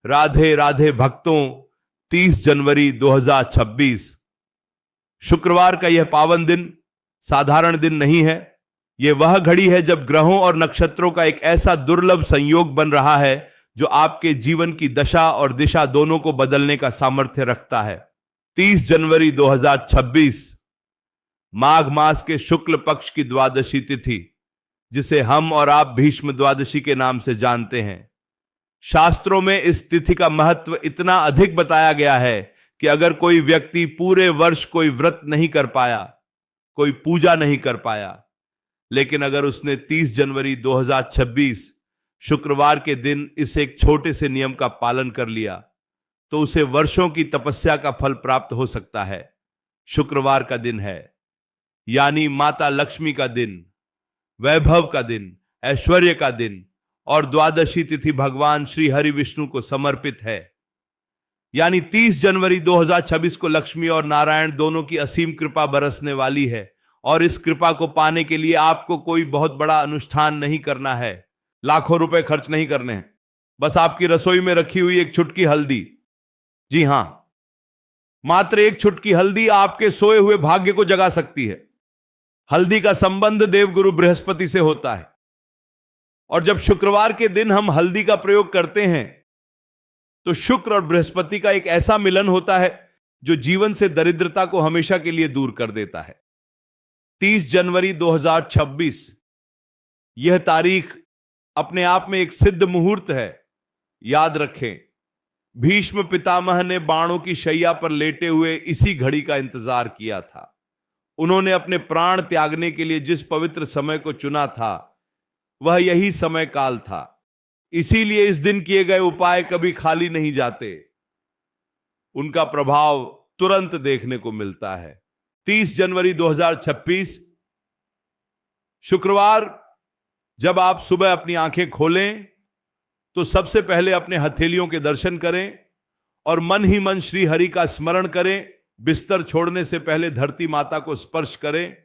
राधे राधे भक्तों, 30 जनवरी 2026 शुक्रवार का यह पावन दिन साधारण दिन नहीं है। यह वह घड़ी है जब ग्रहों और नक्षत्रों का एक ऐसा दुर्लभ संयोग बन रहा है जो आपके जीवन की दशा और दिशा दोनों को बदलने का सामर्थ्य रखता है। 30 जनवरी 2026 माघ मास के शुक्ल पक्ष की द्वादशी तिथि, जिसे हम और आप भीष्म द्वादशी के नाम से जानते हैं। शास्त्रों में इस तिथि का महत्व इतना अधिक बताया गया है कि अगर कोई व्यक्ति पूरे वर्ष कोई व्रत नहीं कर पाया, कोई पूजा नहीं कर पाया, लेकिन अगर उसने 30 जनवरी 2026 शुक्रवार के दिन इस एक छोटे से नियम का पालन कर लिया, तो उसे वर्षों की तपस्या का फल प्राप्त हो सकता है। शुक्रवार का दिन है, यानी माता लक्ष्मी का दिन, वैभव का दिन, ऐश्वर्य का दिन, और द्वादशी तिथि भगवान श्री हरि विष्णु को समर्पित है। यानी 30 जनवरी 2026 को लक्ष्मी और नारायण दोनों की असीम कृपा बरसने वाली है, और इस कृपा को पाने के लिए आपको कोई बहुत बड़ा अनुष्ठान नहीं करना है, लाखों रुपए खर्च नहीं करने हैं। बस आपकी रसोई में रखी हुई एक चुटकी हल्दी, जी हां, मात्र एक चुटकी हल्दी आपके सोए हुए भाग्य को जगा सकती है। हल्दी का संबंध देवगुरु बृहस्पति से होता है, और जब शुक्रवार के दिन हम हल्दी का प्रयोग करते हैं तो शुक्र और बृहस्पति का एक ऐसा मिलन होता है जो जीवन से दरिद्रता को हमेशा के लिए दूर कर देता है। 30 जनवरी 2026 यह तारीख अपने आप में एक सिद्ध मुहूर्त है। याद रखें, भीष्म पितामह ने बाणों की शैया पर लेटे हुए इसी घड़ी का इंतजार किया था। उन्होंने अपने प्राण त्यागने के लिए जिस पवित्र समय को चुना था वह यही समय काल था। इसीलिए इस दिन किए गए उपाय कभी खाली नहीं जाते, उनका प्रभाव तुरंत देखने को मिलता है। 30 जनवरी 2026 शुक्रवार, जब आप सुबह अपनी आंखें खोलें तो सबसे पहले अपने हथेलियों के दर्शन करें और मन ही मन श्री हरि का स्मरण करें। बिस्तर छोड़ने से पहले धरती माता को स्पर्श करें,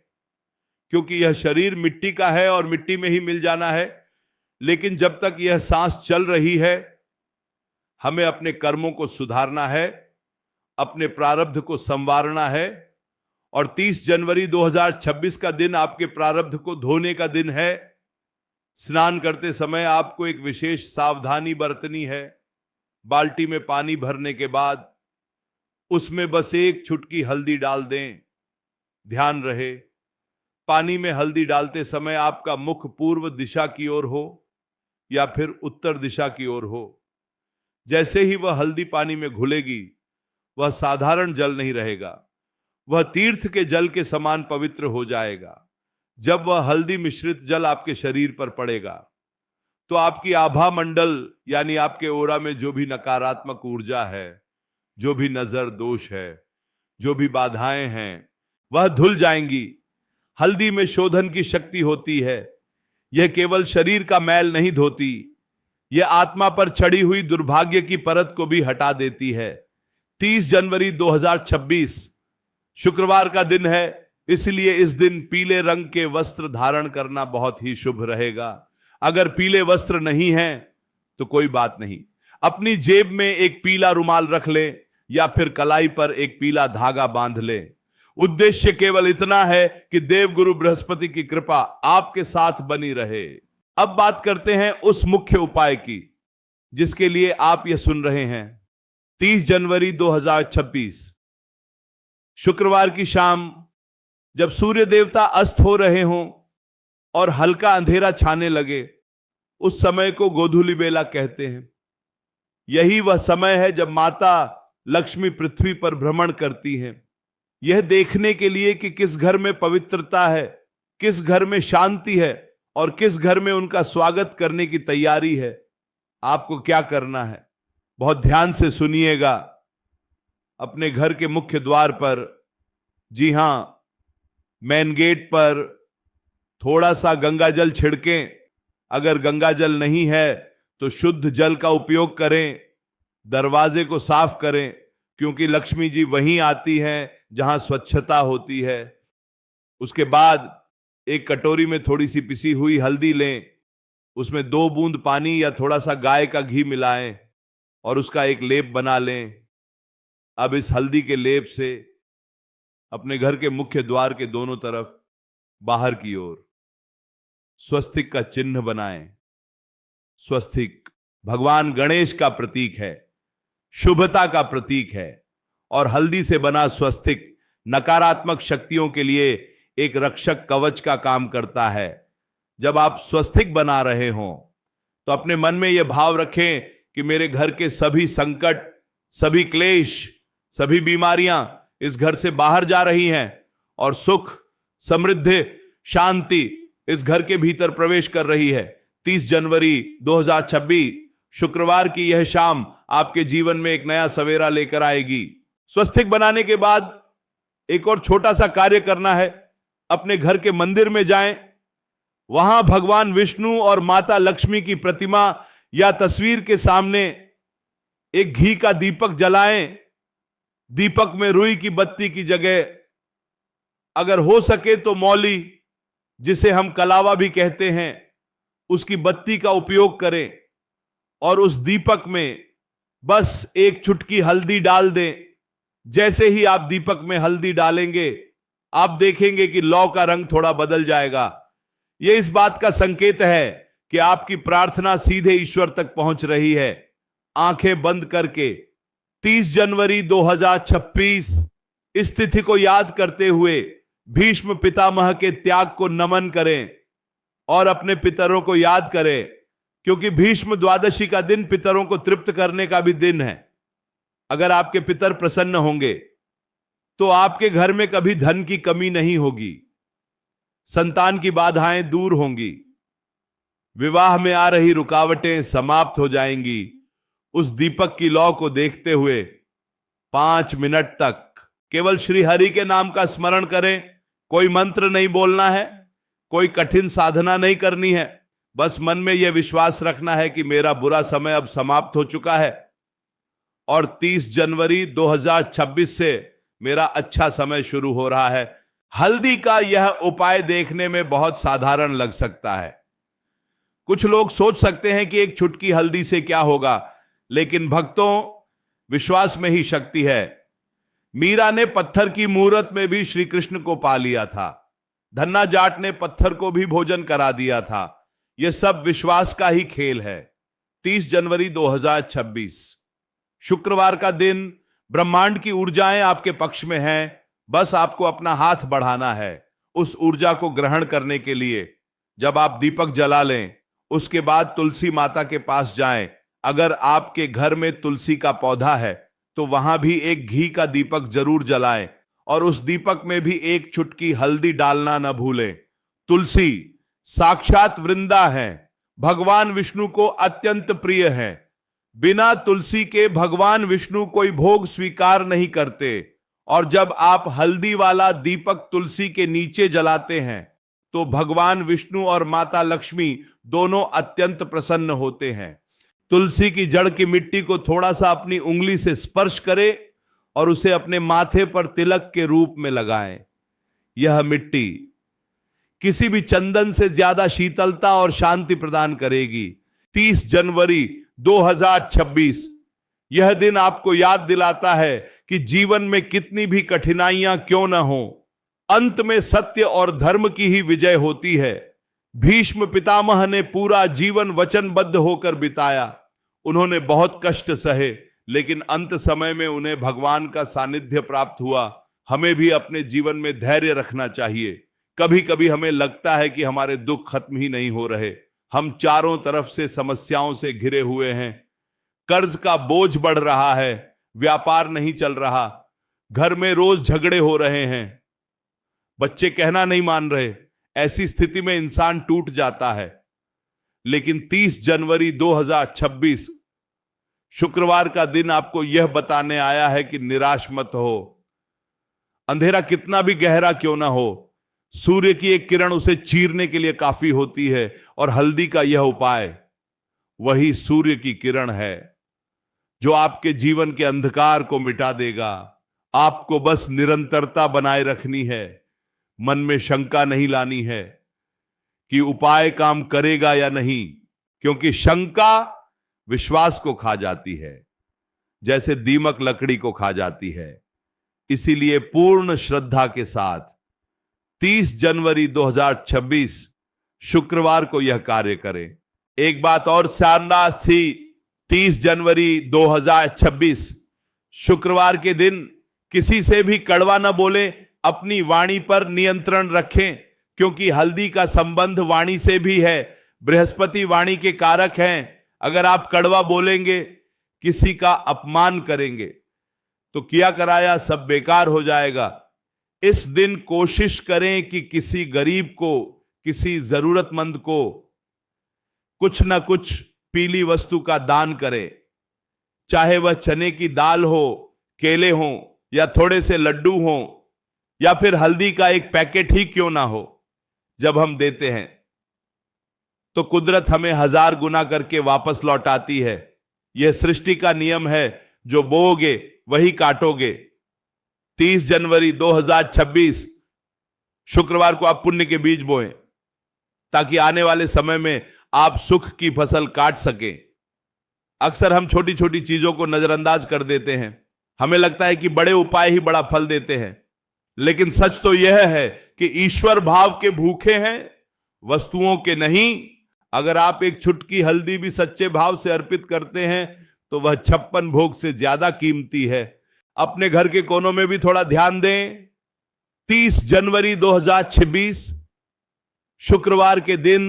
क्योंकि यह शरीर मिट्टी का है और मिट्टी में ही मिल जाना है। लेकिन जब तक यह सांस चल रही है, हमें अपने कर्मों को सुधारना है, अपने प्रारब्ध को संवारना है। और 30 जनवरी 2026 का दिन आपके प्रारब्ध को धोने का दिन है। स्नान करते समय आपको एक विशेष सावधानी बरतनी है। बाल्टी में पानी भरने के बाद उसमें बस एक चुटकी हल्दी डाल दें। ध्यान रहे, पानी में हल्दी डालते समय आपका मुख पूर्व दिशा की ओर हो या फिर उत्तर दिशा की ओर हो। जैसे ही वह हल्दी पानी में घुलेगी, वह साधारण जल नहीं रहेगा, वह तीर्थ के जल के समान पवित्र हो जाएगा। जब वह हल्दी मिश्रित जल आपके शरीर पर पड़ेगा तो आपकी आभा मंडल यानी आपके ओरा में जो भी नकारात्मक ऊर्जा है, जो भी नजर दोष है, जो भी बाधाएं हैं, वह धुल जाएंगी। हल्दी में शोधन की शक्ति होती है। यह केवल शरीर का मैल नहीं धोती, यह आत्मा पर चढ़ी हुई दुर्भाग्य की परत को भी हटा देती है। 30 जनवरी 2026 शुक्रवार का दिन है, इसलिए इस दिन पीले रंग के वस्त्र धारण करना बहुत ही शुभ रहेगा। अगर पीले वस्त्र नहीं हैं तो कोई बात नहीं, अपनी जेब में एक पीला रुमाल रख लें या फिर कलाई पर एक पीला धागा बांध लें। उद्देश्य केवल इतना है कि देवगुरु बृहस्पति की कृपा आपके साथ बनी रहे। अब बात करते हैं उस मुख्य उपाय की जिसके लिए आप यह सुन रहे हैं। 30 जनवरी 2026 शुक्रवार की शाम, जब सूर्य देवता अस्त हो रहे हों और हल्का अंधेरा छाने लगे, उस समय को गोधूलि बेला कहते हैं। यही वह समय है जब माता लक्ष्मी पृथ्वी पर भ्रमण करती हैं, यह देखने के लिए कि किस घर में पवित्रता है, किस घर में शांति है और किस घर में उनका स्वागत करने की तैयारी है। आपको क्या करना है, बहुत ध्यान से सुनिएगा। अपने घर के मुख्य द्वार पर, जी हां, मेन गेट पर थोड़ा सा गंगा जल छिड़कें। अगर गंगा जल नहीं है तो शुद्ध जल का उपयोग करें। दरवाजे को साफ करें, क्योंकि लक्ष्मी जी वहीं आती हैं जहां स्वच्छता होती है। उसके बाद एक कटोरी में थोड़ी सी पिसी हुई हल्दी लें, उसमें 2 बूंद पानी या थोड़ा सा गाय का घी मिलाएं और उसका एक लेप बना लें। अब इस हल्दी के लेप से अपने घर के मुख्य द्वार के दोनों तरफ बाहर की ओर स्वस्तिक का चिन्ह बनाएं। स्वस्तिक भगवान गणेश का प्रतीक है, शुभता का प्रतीक है, और हल्दी से बना स्वस्तिक नकारात्मक शक्तियों के लिए एक रक्षक कवच का काम करता है। जब आप स्वस्तिक बना रहे हों तो अपने मन में यह भाव रखें कि मेरे घर के सभी संकट, सभी क्लेश, सभी बीमारियां इस घर से बाहर जा रही हैं और सुख, समृद्धि, शांति इस घर के भीतर प्रवेश कर रही है। 30 जनवरी 2026 शुक्रवार की यह शाम आपके जीवन में एक नया सवेरा लेकर आएगी। स्वस्तिक बनाने के बाद एक और छोटा सा कार्य करना है। अपने घर के मंदिर में जाएं, वहां भगवान विष्णु और माता लक्ष्मी की प्रतिमा या तस्वीर के सामने एक घी का दीपक जलाएं। दीपक में रुई की बत्ती की जगह अगर हो सके तो मौली, जिसे हम कलावा भी कहते हैं, उसकी बत्ती का उपयोग करें और उस दीपक में बस एक चुटकी हल्दी डाल दें। जैसे ही आप दीपक में हल्दी डालेंगे आप देखेंगे कि लौ का रंग थोड़ा बदल जाएगा। यह इस बात का संकेत है कि आपकी प्रार्थना सीधे ईश्वर तक पहुंच रही है। आंखें बंद करके 30 जनवरी 2026 इस तिथि को याद करते हुए भीष्म पितामह के त्याग को नमन करें और अपने पितरों को याद करें, क्योंकि भीष्म द्वादशी का दिन पितरों को तृप्त करने का भी दिन है। अगर आपके पितर प्रसन्न होंगे तो आपके घर में कभी धन की कमी नहीं होगी, संतान की बाधाएं दूर होंगी, विवाह में आ रही रुकावटें समाप्त हो जाएंगी। उस दीपक की लौ को देखते हुए 5 मिनट तक केवल श्री हरि के नाम का स्मरण करें। कोई मंत्र नहीं बोलना है, कोई कठिन साधना नहीं करनी है, बस मन में यह विश्वास रखना है कि मेरा बुरा समय अब समाप्त हो चुका है और 30 जनवरी 2026 से मेरा अच्छा समय शुरू हो रहा है। हल्दी का यह उपाय देखने में बहुत साधारण लग सकता है। कुछ लोग सोच सकते हैं कि एक चुटकी हल्दी से क्या होगा, लेकिन भक्तों, विश्वास में ही शक्ति है। मीरा ने पत्थर की मूरत में भी श्री कृष्ण को पा लिया था। धन्ना जाट ने पत्थर को भी भोजन करा दिया था। यह सब विश्वास का ही खेल है। 30 जनवरी 2026 शुक्रवार का दिन, ब्रह्मांड की ऊर्जाएं आपके पक्ष में हैं। बस आपको अपना हाथ बढ़ाना है उस ऊर्जा को ग्रहण करने के लिए। जब आप दीपक जला लें, उसके बाद तुलसी माता के पास जाएं। अगर आपके घर में तुलसी का पौधा है तो वहां भी एक घी का दीपक जरूर जलाएं और उस दीपक में भी एक चुटकी हल्दी डालना न भूलें। तुलसी साक्षात वृंदा है, भगवान विष्णु को अत्यंत प्रिय है। बिना तुलसी के भगवान विष्णु कोई भोग स्वीकार नहीं करते, और जब आप हल्दी वाला दीपक तुलसी के नीचे जलाते हैं तो भगवान विष्णु और माता लक्ष्मी दोनों अत्यंत प्रसन्न होते हैं। तुलसी की जड़ की मिट्टी को थोड़ा सा अपनी उंगली से स्पर्श करें और उसे अपने माथे पर तिलक के रूप में लगाएं। यह मिट्टी किसी भी चंदन से ज्यादा शीतलता और शांति प्रदान करेगी। 30 जनवरी 2026 यह दिन आपको याद दिलाता है कि जीवन में कितनी भी कठिनाइयां क्यों न हो, अंत में सत्य और धर्म की ही विजय होती है। भीष्म पितामह ने पूरा जीवन वचनबद्ध होकर बिताया। उन्होंने बहुत कष्ट सहे, लेकिन अंत समय में उन्हें भगवान का सानिध्य प्राप्त हुआ। हमें भी अपने जीवन में धैर्य रखना चाहिए। कभी कभी हमें लगता है कि हमारे दुख खत्म ही नहीं हो रहे। हम चारों तरफ से समस्याओं से घिरे हुए हैं। कर्ज का बोझ बढ़ रहा है, व्यापार नहीं चल रहा, घर में रोज झगड़े हो रहे हैं, बच्चे कहना नहीं मान रहे। ऐसी स्थिति में इंसान टूट जाता है। लेकिन 30 जनवरी 2026 शुक्रवार का दिन आपको यह बताने आया है कि निराश मत हो। अंधेरा कितना भी गहरा क्यों ना हो, सूर्य की एक किरण उसे चीरने के लिए काफी होती है, और हल्दी का यह उपाय वही सूर्य की किरण है जो आपके जीवन के अंधकार को मिटा देगा। आपको बस निरंतरता बनाए रखनी है। मन में शंका नहीं लानी है कि उपाय काम करेगा या नहीं, क्योंकि शंका विश्वास को खा जाती है। जैसे दीमक लकड़ी को खा जाती है। इसीलिए पूर्ण श्रद्धा के साथ 30 जनवरी 2026 शुक्रवार को यह कार्य करें। एक बात और शानदार थी, 30 जनवरी 2026 शुक्रवार के दिन किसी से भी कड़वा न बोले, अपनी वाणी पर नियंत्रण रखें, क्योंकि हल्दी का संबंध वाणी से भी है। बृहस्पति वाणी के कारक हैं। अगर आप कड़वा बोलेंगे, किसी का अपमान करेंगे, तो किया कराया सब बेकार हो जाएगा। इस दिन कोशिश करें कि किसी गरीब को, किसी जरूरतमंद को कुछ ना कुछ पीली वस्तु का दान करें, चाहे वह चने की दाल हो, केले हो, या थोड़े से लड्डू हो, या फिर हल्दी का एक पैकेट ही क्यों ना हो। जब हम देते हैं तो कुदरत हमें 1000 गुना करके वापस लौटाती है। यह सृष्टि का नियम है, जो बोओगे वही काटोगे। 30 जनवरी 2026 शुक्रवार को आप पुण्य के बीज बोएं, ताकि आने वाले समय में आप सुख की फसल काट सकें। अक्सर हम छोटी छोटी चीजों को नजरअंदाज कर देते हैं। हमें लगता है कि बड़े उपाय ही बड़ा फल देते हैं, लेकिन सच तो यह है कि ईश्वर भाव के भूखे हैं, वस्तुओं के नहीं। अगर आप एक चुटकी हल्दी भी सच्चे भाव से अर्पित करते हैं, तो वह 56 भोग से ज्यादा कीमती है। अपने घर के कोनों में भी थोड़ा ध्यान दें। 30 जनवरी 2026 शुक्रवार के दिन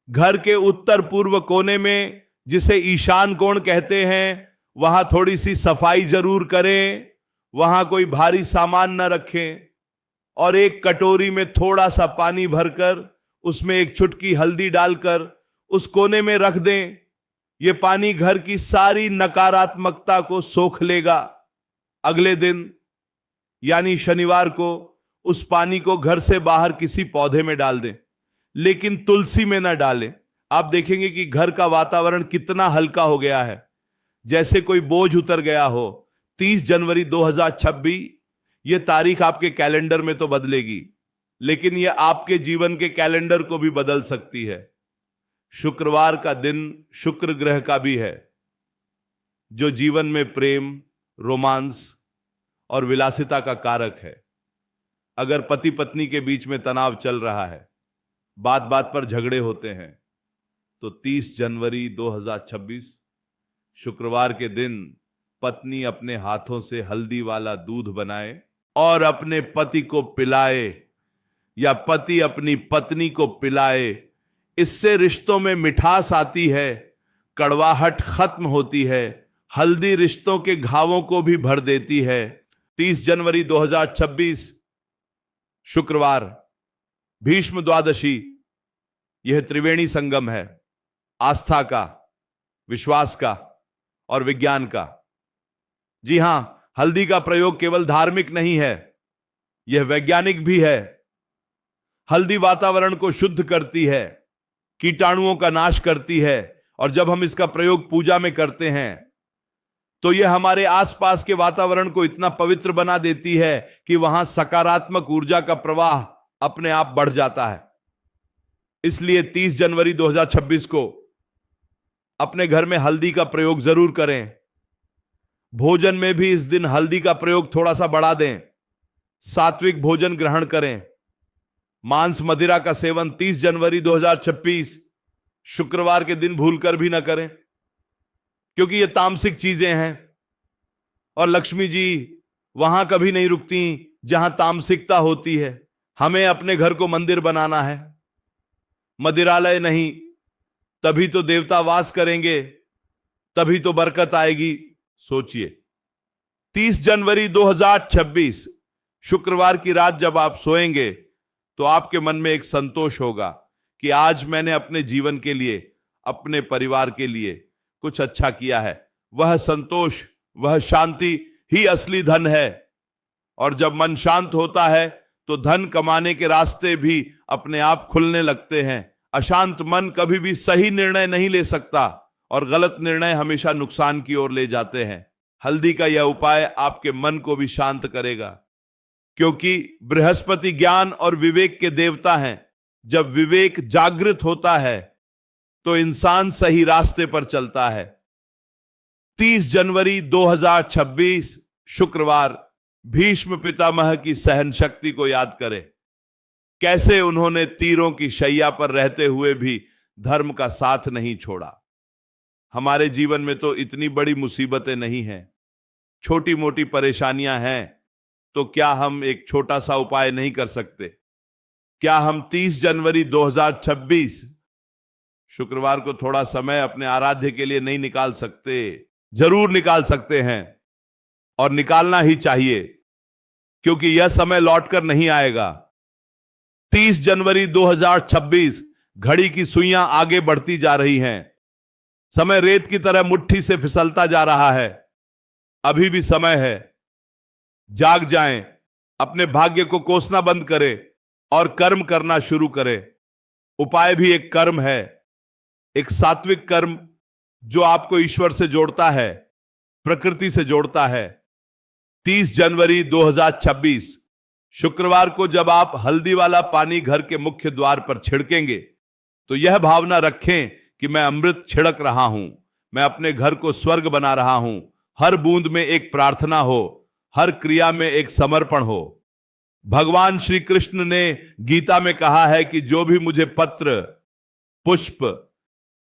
घर के उत्तर पूर्व कोने में, जिसे ईशान कोण कहते हैं, वहां थोड़ी सी सफाई जरूर करें। वहां कोई भारी सामान न रखें, और एक कटोरी में थोड़ा सा पानी भरकर उसमें एक चुटकी हल्दी डालकर उस कोने में रख दें। यह पानी घर की सारी नकारात्मकता को सोख लेगा। अगले दिन यानी शनिवार को उस पानी को घर से बाहर किसी पौधे में डाल दें, लेकिन तुलसी में ना डालें। आप देखेंगे कि घर का वातावरण कितना हल्का हो गया है, जैसे कोई बोझ उतर गया हो। 30 जनवरी 2026 यह तारीख आपके कैलेंडर में तो बदलेगी, लेकिन यह आपके जीवन के कैलेंडर को भी बदल सकती है। शुक्रवार का दिन शुक्र ग्रह का भी है, जो जीवन में प्रेम, रोमांस और विलासिता का कारक है। अगर पति पत्नी के बीच में तनाव चल रहा है, बात बात पर झगड़े होते हैं, तो 30 जनवरी 2026 शुक्रवार के दिन पत्नी अपने हाथों से हल्दी वाला दूध बनाए और अपने पति को पिलाए, या पति अपनी पत्नी को पिलाए। इससे रिश्तों में मिठास आती है, कड़वाहट खत्म होती है, हल्दी रिश्तों के घावों को भी भर देती है। 30 जनवरी 2026 शुक्रवार भीष्म द्वादशी, यह त्रिवेणी संगम है, आस्था का, विश्वास का और विज्ञान का। जी हां, हल्दी का प्रयोग केवल धार्मिक नहीं है, यह वैज्ञानिक भी है। हल्दी वातावरण को शुद्ध करती है, कीटाणुओं का नाश करती है, और जब हम इसका प्रयोग पूजा में करते हैं तो यह हमारे आसपास के वातावरण को इतना पवित्र बना देती है कि वहां सकारात्मक ऊर्जा का प्रवाह अपने आप बढ़ जाता है। इसलिए 30 जनवरी 2026 को अपने घर में हल्दी का प्रयोग जरूर करें। भोजन में भी इस दिन हल्दी का प्रयोग थोड़ा सा बढ़ा दें। सात्विक भोजन ग्रहण करें। मांस मदिरा का सेवन 30 जनवरी 2026 शुक्रवार के दिन भूलकर भी ना करें, क्योंकि ये तामसिक चीजें हैं, और लक्ष्मी जी वहां कभी नहीं रुकती जहां तामसिकता होती है। हमें अपने घर को मंदिर बनाना है, मदिरालय नहीं। तभी तो देवता वास करेंगे, तभी तो बरकत आएगी। सोचिए, 30 जनवरी 2026 शुक्रवार की रात जब आप सोएंगे, तो आपके मन में एक संतोष होगा कि आज मैंने अपने जीवन के लिए, अपने परिवार के लिए कुछ अच्छा किया है। वह संतोष, वह शांति ही असली धन है। और जब मन शांत होता है तो धन कमाने के रास्ते भी अपने आप खुलने लगते हैं। अशांत मन कभी भी सही निर्णय नहीं ले सकता, और गलत निर्णय हमेशा नुकसान की ओर ले जाते हैं। हल्दी का यह उपाय आपके मन को भी शांत करेगा, क्योंकि बृहस्पति ज्ञान और विवेक के देवता हैं। जब विवेक जागृत होता है तो इंसान सही रास्ते पर चलता है। 30 जनवरी 2026 शुक्रवार भीष्म पितामह की सहन शक्ति को याद करें। कैसे उन्होंने तीरों की शैया पर रहते हुए भी धर्म का साथ नहीं छोड़ा। हमारे जीवन में तो इतनी बड़ी मुसीबतें नहीं हैं, छोटी मोटी परेशानियां हैं, तो क्या हम एक छोटा सा उपाय नहीं कर सकते? क्या हम 30 जनवरी 2026 शुक्रवार को थोड़ा समय अपने आराध्य के लिए नहीं निकाल सकते? जरूर निकाल सकते हैं और निकालना ही चाहिए, क्योंकि यह समय लौटकर नहीं आएगा। 30 जनवरी 2026 घड़ी की सुइयां आगे बढ़ती जा रही हैं। समय रेत की तरह मुट्ठी से फिसलता जा रहा है। अभी भी समय है। जाग जाएं, अपने भाग्य को कोसना बंद करें और कर्म करना शुरू करें। उपाय भी एक कर्म है, एक सात्विक कर्म जो आपको ईश्वर से जोड़ता है, प्रकृति से जोड़ता है। 30 जनवरी 2026 शुक्रवार को जब आप हल्दी वाला पानी घर के मुख्य द्वार पर छिड़केंगे, तो यह भावना रखें कि मैं अमृत छिड़क रहा हूं, मैं अपने घर को स्वर्ग बना रहा हूं। हर बूंद में एक प्रार्थना हो, हर क्रिया में एक समर्पण हो। भगवान श्री कृष्ण ने गीता में कहा है कि जो भी मुझे पत्र, पुष्प,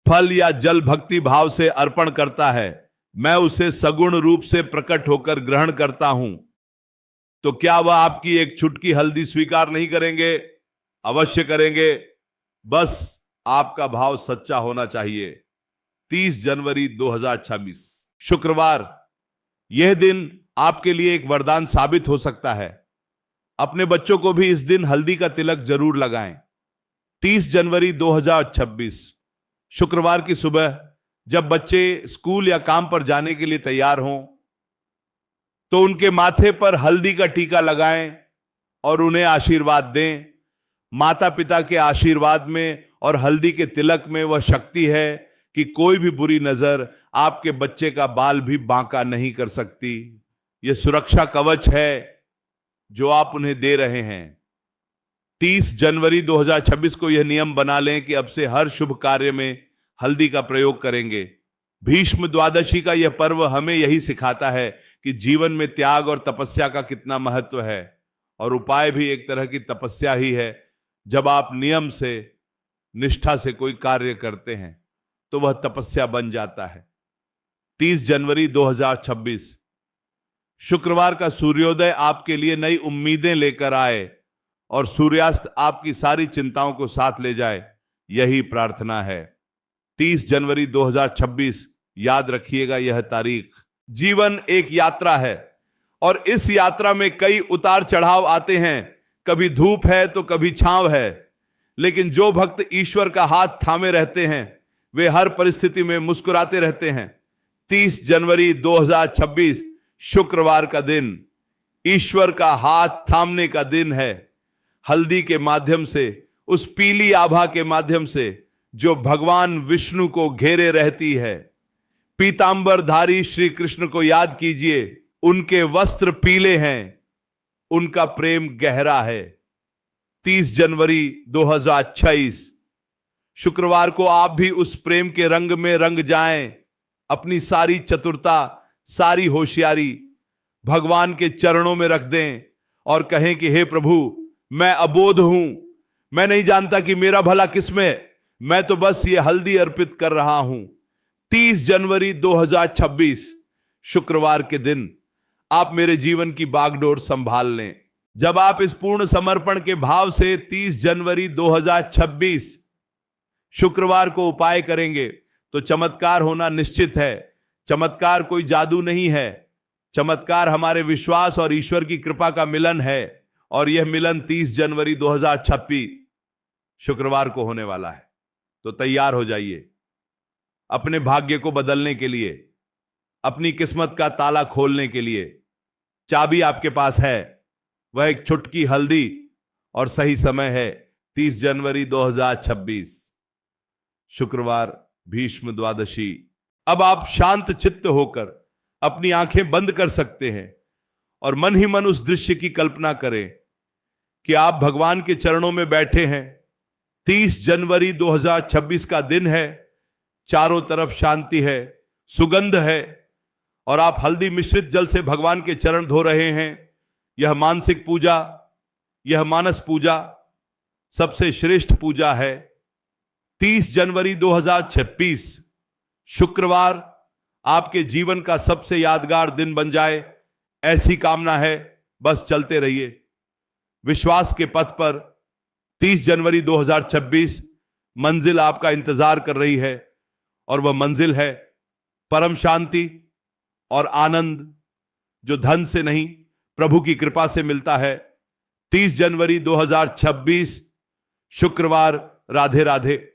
फल या जल भक्ति भाव से अर्पण करता है, मैं उसे सगुण रूप से प्रकट होकर ग्रहण करता हूं। तो क्या वह आपकी एक चुटकी हल्दी स्वीकार नहीं करेंगे? अवश्य करेंगे। बस आपका भाव सच्चा होना चाहिए। 30 जनवरी 2026 शुक्रवार, यह दिन आपके लिए एक वरदान साबित हो सकता है। अपने बच्चों को भी इस दिन हल्दी का तिलक जरूर लगाएं। 30 जनवरी 2026 शुक्रवार की सुबह जब बच्चे स्कूल या काम पर जाने के लिए तैयार हों, तो उनके माथे पर हल्दी का टीका लगाएं और उन्हें आशीर्वाद दें। माता पिता के आशीर्वाद में और हल्दी के तिलक में वह शक्ति है कि कोई भी बुरी नजर आपके बच्चे का बाल भी बांका नहीं कर सकती। यह सुरक्षा कवच है जो आप उन्हें दे रहे हैं। 30 जनवरी 2026 को यह नियम बना लें कि अब से हर शुभ कार्य में हल्दी का प्रयोग करेंगे। भीष्म द्वादशी का यह पर्व हमें यही सिखाता है कि जीवन में त्याग और तपस्या का कितना महत्व है, और उपाय भी एक तरह की तपस्या ही है। जब आप नियम से, निष्ठा से कोई कार्य करते हैं तो वह तपस्या बन जाता है। 30 जनवरी 2026 शुक्रवार का सूर्योदय आपके लिए नई उम्मीदें लेकर आए और सूर्यास्त आपकी सारी चिंताओं को साथ ले जाए, यही प्रार्थना है। 30 जनवरी 2026 याद रखिएगा यह तारीख। जीवन एक यात्रा है और इस यात्रा में कई उतार चढ़ाव आते हैं। कभी धूप है तो कभी छांव है, लेकिन जो भक्त ईश्वर का हाथ थामे रहते हैं वे हर परिस्थिति में मुस्कुराते रहते हैं। 30 जनवरी 2026 शुक्रवार का दिन ईश्वर का हाथ थामने का दिन है। हल्दी के माध्यम से, उस पीली आभा के माध्यम से जो भगवान विष्णु को घेरे रहती है। पीतांबरधारी श्री कृष्ण को याद कीजिए, उनके वस्त्र पीले हैं, उनका प्रेम गहरा है। 30 जनवरी 2026 शुक्रवार को आप भी उस प्रेम के रंग में रंग जाएं। अपनी सारी चतुरता, सारी होशियारी भगवान के चरणों में रख दें और कहें कि हे प्रभु, मैं अबोध हूं, मैं नहीं जानता कि मेरा भला किसमें, मैं तो बस ये हल्दी अर्पित कर रहा हूं। 30 जनवरी 2026 शुक्रवार के दिन आप मेरे जीवन की बागडोर संभाल लें। जब आप इस पूर्ण समर्पण के भाव से 30 जनवरी 2026 शुक्रवार को उपाय करेंगे तो चमत्कार होना निश्चित है। चमत्कार कोई जादू नहीं है, चमत्कार हमारे विश्वास और ईश्वर की कृपा का मिलन है, और यह मिलन 30 जनवरी 2026 शुक्रवार को होने वाला है। तो तैयार हो जाइए अपने भाग्य को बदलने के लिए, अपनी किस्मत का ताला खोलने के लिए। चाबी आपके पास है, वह एक चुटकी हल्दी, और सही समय है 30 जनवरी 2026 शुक्रवार, भीष्म द्वादशी। अब आप शांत चित्त होकर अपनी आंखें बंद कर सकते हैं और मन ही मन उस दृश्य की कल्पना करें कि आप भगवान के चरणों में बैठे हैं। 30 जनवरी 2026 का दिन है, चारों तरफ शांति है, सुगंध है, और आप हल्दी मिश्रित जल से भगवान के चरण धो रहे हैं, यह मानसिक पूजा, यह मानस पूजा सबसे श्रेष्ठ पूजा है। 30 जनवरी 2026 शुक्रवार आपके जीवन का सबसे यादगार दिन बन जाए, ऐसी कामना है। बस चलते रहिए विश्वास के पथ पर। 30 जनवरी 2026 मंजिल आपका इंतजार कर रही है, और वह मंजिल है परम शांति और आनंद, जो धन से नहीं प्रभु की कृपा से मिलता है। 30 जनवरी 2026 शुक्रवार। राधे राधे।